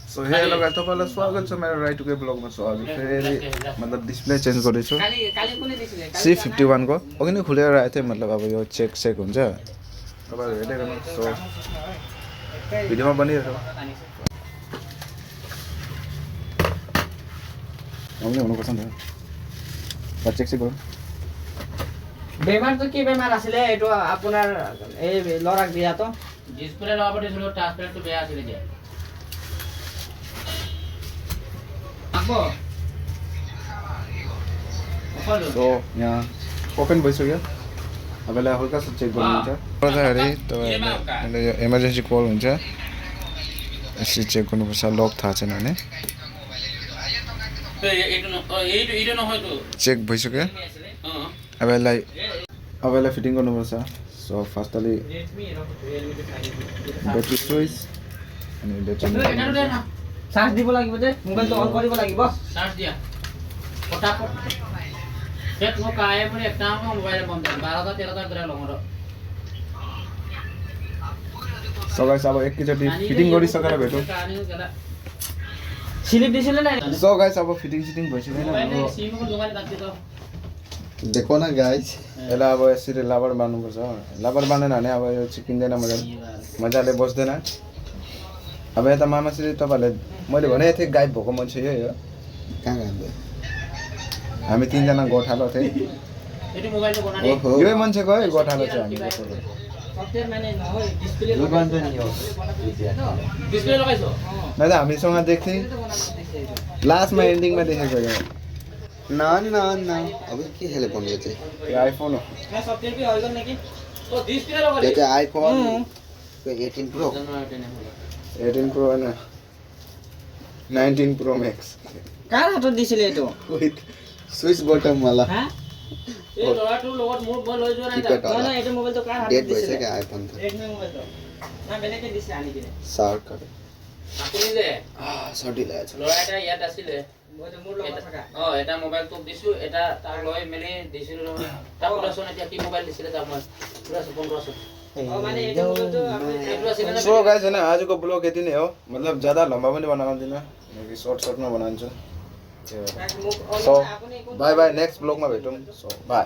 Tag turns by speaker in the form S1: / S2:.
S1: so hello guys तपाईलाई स्वागत छ मेरो राइट टु के ब्लगमा सो आज फेरि मतलब डिस्प्ले चेन्ज गरेछु C51 को अघि नै खुलेर आएको थियो मतलब अब यो चेक हुन्छ तपाईहरु हेर्दै गर्नु सो भिडियोमा बनिरहेको आउने हुनुपर्छ नि चेक गरौँ
S2: বেমার তো কি বেমার আসলে এটা আপনার এই লরাক দিয়া তো
S3: ডিসপ্লে লবটে ছিল ট্রান্সপারেন্ট তো বেয়া আসলে যে আকো
S1: सो यहाँ ओपन भइसक्यो अब यसलाई हल्का सा चेक गर्नुहुन्छ गर्दाखेरि तपाईँहरूले यो इमर्जेन्सी कल हुन्छ यसरी चेक गर्नुपर्छ लक थाहा छैन भने चेक भइसक्यो अब यसलाई फिटिङ गर्नुपर्छ सो फर्स्टली ब्याट्री स्विच अनि ब्याट्री
S2: চার্জ দিব লাগিব যে মোবাইলটো অন কৰিব লাগিব
S3: চার্জ দিয়া ফটাফট সেট মো কায়ে মানে একটা মোবাইল বন্ধ 12টা 13টা করে লঙৰ
S1: सो गाइस अब एकैचोटि फिटिङ गरिसकेर भेटौँ
S2: स्लिप दिছিলে নাই
S1: सो गाइस अब फिटिङ भइसक्यो
S3: सिमको दोकान दाति त
S1: देखो न गाइस यसलाई अब यसरी लाबर बान्नुपर्छ लाबर बान्दैन भने अब यो चिकिँदैन मजाले बस्दैन अब यता मामाश्री तपाईहरुले मैले भने थिएँ गायब भएको मान्छे यही हो कहाँ गयो हामी तीनजना गोठालो थिए
S3: एटी मोबाइल तो बनाने
S1: यही मान्छेको है गोठालो चाहिँ हामी
S2: सफ्टवेयर मैंने न हो डिस्प्ले
S3: डिस्प्ले लगाइसो
S1: न त हामीसँग देख्थे लास्टमा एन्डिङमा देखेको यो
S4: ना अब के हेले भन्यो चाहिँ
S1: यो आइफोन हो
S2: मैं सफ्टवेयर पे होइगन नेकी
S3: ओ डिस्प्ले लगाले
S4: यो चाहिँ आइफोन 18 प्रो
S1: 18 प्रो हैन 19 प्रो मैक्स
S2: कार हातত দিছিলে এটো
S4: विथ स्विच बटन वाला
S2: হ্যাঁ
S3: ए लडाटु लगत मोर बल হৈ যোৱা নাই
S2: না এটা মোবাইল তো কাৰ হাতত
S4: डेट
S2: দিছিলে
S4: भइसक्यो आइफोन त
S2: রেডমি মোবাইল তো না বেলেগে দিছিলে আনি কিনে
S4: सार्ट करे
S3: আপুনি যে
S4: सर्टी लागेछ
S3: লড়াইটা ইয়াত আছিল
S2: মই মোৰ লগত থাকা
S3: এটা মোবাইল তো দিছো এটা তাৰ লৈ মেলি দিছিল তাৰ পৰাছন এতিয়া কি মোবাইল দিছিলে তাৰ মই পুৰা 1500
S2: माने এটা মোবাইল তো আপনি
S1: सो गाइस हैन आजको ब्लग यति नै हो मतलब ज्यादा लम्बा पनि बनाउँदिन किनकि सर्टमा बनाउँछु सो बाय बाय नेक्स्ट ब्लगमा भेटौँ सो बाय